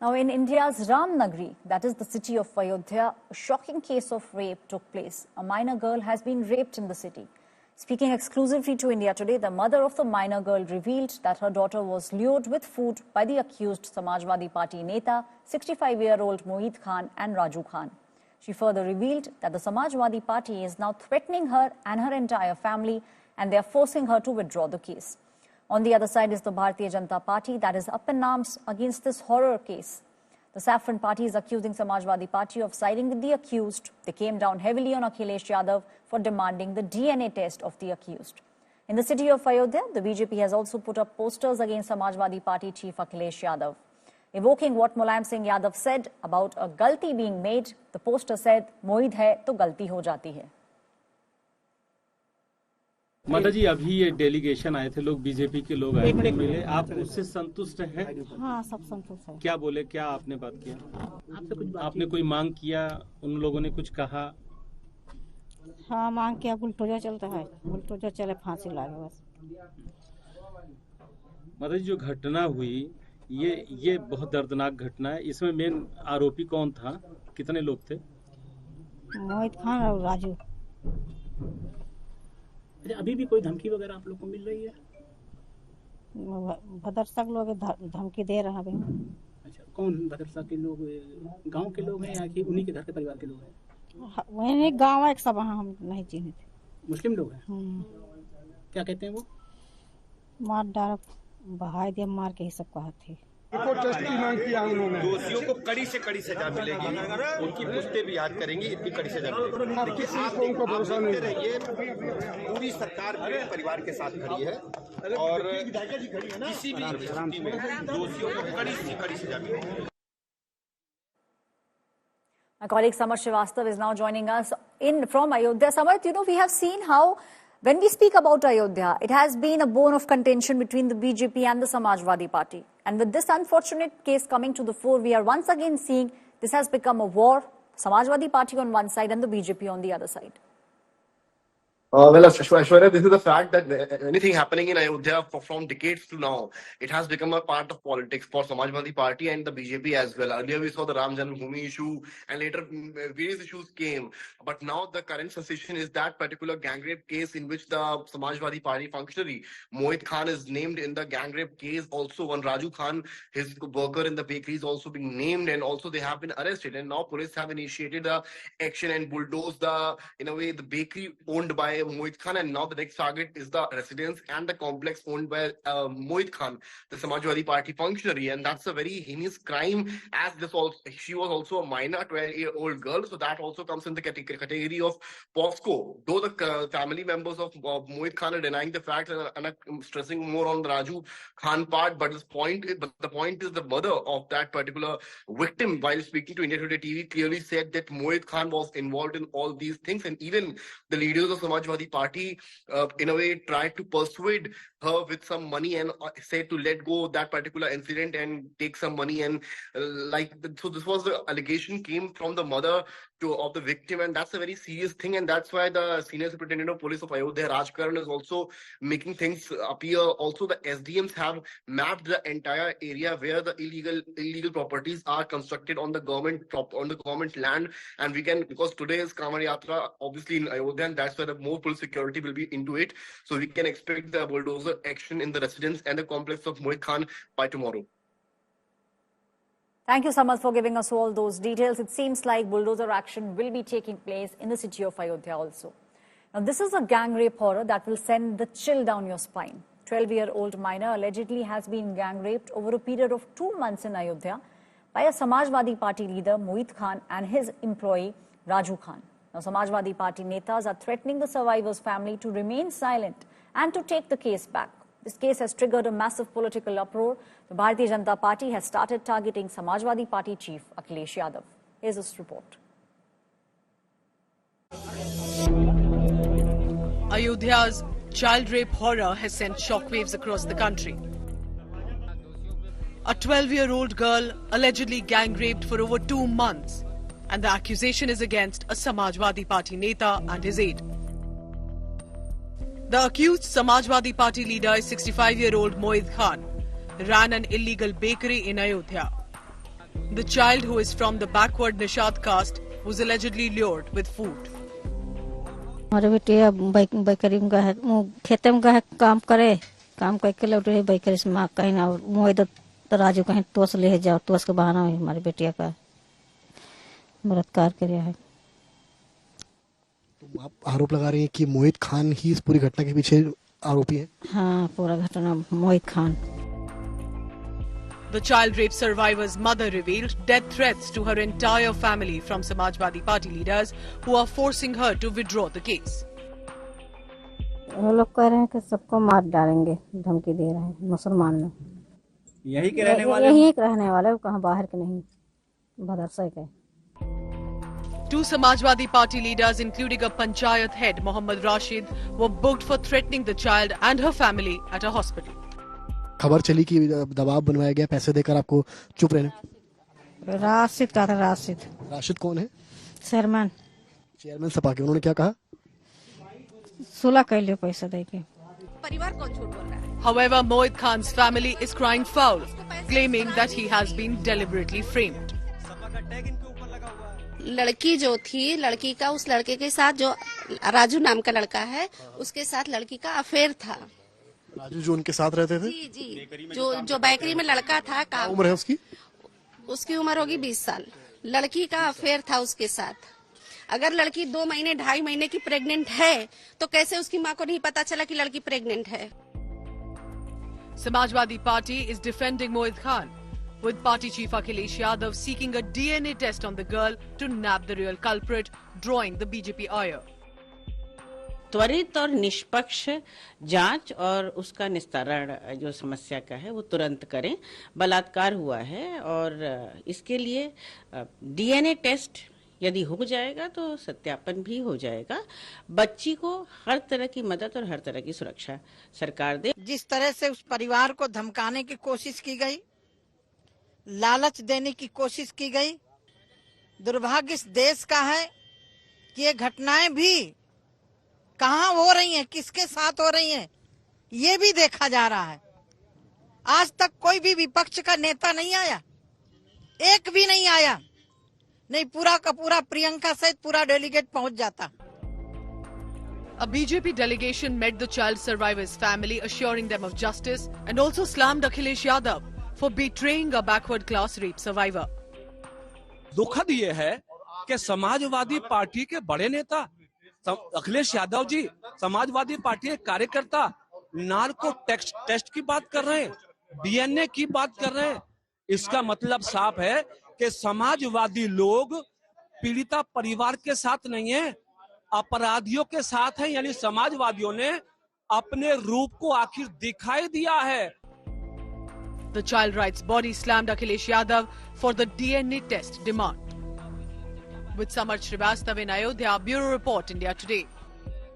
Now, in India's Ramnagri, that is the city of Ayodhya, a shocking case of rape took place. A minor girl has been raped in the city. Speaking exclusively to India Today, the mother of the minor girl revealed that her daughter was lured with food by the accused Samajwadi Party Neta, 65-year-old Moeed Khan and Raju Khan. She further revealed that the Samajwadi Party is now threatening her and her entire family, and they are forcing her to withdraw the case. On the other side is the Bharatiya Janata Party that is up in arms against this horror case. The Saffron Party is accusing Samajwadi Party of siding with the accused. They came down heavily on Akhilesh Yadav for demanding the DNA test of the accused. In the city of Ayodhya, the BJP has also put up posters against Samajwadi Party chief Akhilesh Yadav. Evoking what Mulayam Singh Yadav said about a galti being made, the poster said, "Moeed hai to galti ho jati hai." माता जी, अभी ये delegation आए थे लोग, BJP के लोग आए थे, मिले, आप उससे संतुष्ट हैं? हाँ, सब संतुष्ट है। क्या बोले, क्या आपने बात किया? आपने कोई मांग किया? उन लोगों ने कुछ कहा? हाँ, मांग किया। बुलडोजर चलता है, बुलडोजर चले, फांसी लागे बस। माता जी, जो घटना हुई ये बहुत दर्दनाक घटना है। इसमें मेन आरोपी कौन था? कितने लोग थे? मोहित खान और राजू। अभी भी कोई धमकी वगैरह आप लोग को मिल रही है? भदरसा के लोग धमकी दे रहे हैं। अच्छा, कौन भदरसा के लोग? गांव के लोग हैं या कि उन्हीं के घर के परिवार के लोग हैं? वही गांव है, सब हम नहीं चिन्ह थे। मुस्लिम लोग हैं? क्या कहते हैं वो? मार डाल, बहाय दिया, मार के ही सब कहा थे। टेस्ट की मांग किया उन्होंने। दोषियों को कड़ी से कड़ी सजा मिलेगी, उनकी पुश्ते भी याद करेंगे, इतनी कड़ी सजा मिलेगी। देखिए, आप देखते रहिए, पूरी सरकार पीड़ित परिवार के साथ खड़ी है और किसी भी स्थिति में दोषियों को कड़ी से कड़ी सजा मिलेगी। My colleague Samar Srivastava is now joining us from Ayodhya. Samar, we have seen how when we speak about Ayodhya, it has been a bone of contention between the BJP and the Samajwadi Party. And with this unfortunate case coming to the fore, we are once again seeing this has become a war, Samajwadi Party on one side and the BJP on the other side. Well, Aishwarya, this is the fact that anything happening in Ayodhya from decades to now, it has become a part of politics for Samajwadi Party and the BJP as well. Earlier we saw the Ram Janmabhoomi issue and later various issues came. But now the current sensation is that particular gang rape case in which the Samajwadi Party functionary, Moeed Khan, is named in the gang rape case. Also one Raju Khan, his worker in the bakery, is also being named, and also they have been arrested. And now police have initiated the action and bulldozed the bakery owned by Moeed Khan, and now the next target is the residence and the complex owned by Moeed Khan, the Samajwadi Party functionary, and that's a very heinous crime. As she was also a minor 12-year-old girl, so that also comes in the category of POSCO. Though the family members of Moeed Khan are denying the facts and are stressing more on the Raju Khan part, but the point is the mother of that particular victim, while speaking to India Today TV, clearly said that Moeed Khan was involved in all these things, and even the leaders of Samajwadi Party in a way tried to persuade her with some money and said to let go that particular incident and take some money, and so this was the allegation came from the mother of the victim, and that's a very serious thing, and that's why the senior superintendent of police of Ayodhya, Raj Karan, is also making things appear. Also, the SDMs have mapped the entire area where the illegal properties are constructed on the government land, and we can, because today is Kamar Yatra obviously in Ayodhya, and that's why the more police security will be into it, so we can expect the bulldozer action in the residence and the complex of Moeed Khan by tomorrow. Thank you, Samar, for giving us all those details. It seems like bulldozer action will be taking place in the city of Ayodhya also. Now, this is a gang rape horror that will send the chill down your spine. 12-year-old minor allegedly has been gang raped over a period of 2 months in Ayodhya by a Samajwadi Party leader, Moeed Khan, and his employee, Raju Khan. Now, Samajwadi Party netas are threatening the survivor's family to remain silent and to take the case back. This case has triggered a massive political uproar. The Bharatiya Janata Party has started targeting Samajwadi Party chief Akhilesh Yadav. Here's this report. Ayodhya's child rape horror has sent shockwaves across the country. A 12-year-old girl allegedly gang raped for over 2 months, and the accusation is against a Samajwadi Party neta and his aide. The accused Samajwadi Party leader is 65-year-old Moeed Khan, ran an illegal bakery in Ayodhya. The child, who is from the backward Nishad caste, was allegedly lured with food. हमारे बेटे bakery में गए, खेते में गए काम करे, काम करके लौटे बैकरी से माँ कहीं ना मोह तो राजू कहीं तोस ले जाओ, तोस के बहाना हमारे बेटिया का बलात्कार किया है। तो आप आरोप लगा रही हैं कि मोहित खान ही इस पूरी घटना के पीछे आरोपी है? हाँ, पूरा घटना मोहित Khan. The child rape survivor's mother revealed death threats to her entire family from Samajwadi Party leaders who are forcing her to withdraw the case. वो लोग कह रहे हैं कि सबको मार डालेंगे, धमकी दे रहे हैं मुसलमान लोग। यही के रहने वाले? यही के रहने वाले, कहाँ बाहर के नहीं, भदरसा के। Two Samajwadi Party leaders, including a Panchayat head Mohammad Rashid, were booked for threatening the child and her family at a hospital. खबर चली कि दबाव बनवाया गया पैसे देकर आपको चुप रहने। राशिद का था, राशिद। राशिद कौन है? चेयरमैन सपा के। उन्होंने क्या कहा? सुलह कर लियो पैसा देके। परिवार कौन झूठ बोल रहा है? However, Mohit Khan's family is crying foul, claiming that he has been deliberately framed. लड़की जो थी, लड़की का उस लड़के के साथ, जो राजू नाम का लड़का है, उसके साथ लड़की का अफेयर था। राजू जो उनके साथ रहते थे? जी, जो बेकरी में लड़का था, क्या उम्र है उसकी? उसकी उम्र होगी 20 साल। लड़की का अफेयर था उसके साथ। अगर लड़की 2 महीने 2.5 महीने की प्रेग्नेंट है, तो कैसे उसकी माँ को नहीं पता चला कि लड़की प्रेग्नेंट है? Samajwadi Party is defending Mohit Khan, with party chief Akhilesh Yadav seeking a DNA test on the girl to nab the real culprit, drawing the BJP ire. त्वरित और निष्पक्ष जांच और उसका निस्तारण जो समस्या का है वो तुरंत करें। बलात्कार हुआ है और इसके लिए डीएनए टेस्ट यदि हो जाएगा तो सत्यापन भी हो जाएगा। बच्ची को हर तरह की मदद और हर तरह की सुरक्षा सरकार दे। जिस तरह से उस परिवार को धमकाने की कोशिश की गई, लालच देने की कोशिश की गई, दुर्भाग्य इस देश का है कि ये घटनाएं भी कहाँ हो रही हैं, किसके साथ हो रही हैं, ये भी देखा जा रहा है। आज तक कोई भी विपक्ष का नेता नहीं आया, एक भी नहीं आया, नहीं पूरा का पूरा प्रियंका सहित पूरा डेलीगेट पहुंच जाता। A BJP delegation met the child survivor's family, assuring them of justice, and also slammed Akhilesh Yadav for betraying a backward class rape survivor. दुखद ये है कि समाजवादी पार्टी के बड़े नेता अखिलेश यादव जी, समाजवादी पार्टी के कार्यकर्ता नार्को टेस्ट की बात कर रहे हैं, डीएनए की बात कर रहे हैं। इसका मतलब साफ है कि समाजवादी लोग पीड़िता परिवार के साथ नहीं है, अपराधियों के साथ हैं। यानी समाजवादियों ने अपने रूप को आखिर दिखाई दिया है। The child rights body slammed Akhilesh Yadav for the DNA test demand. With Samar Srivastav in Ayodhya, Bureau Report, India Today.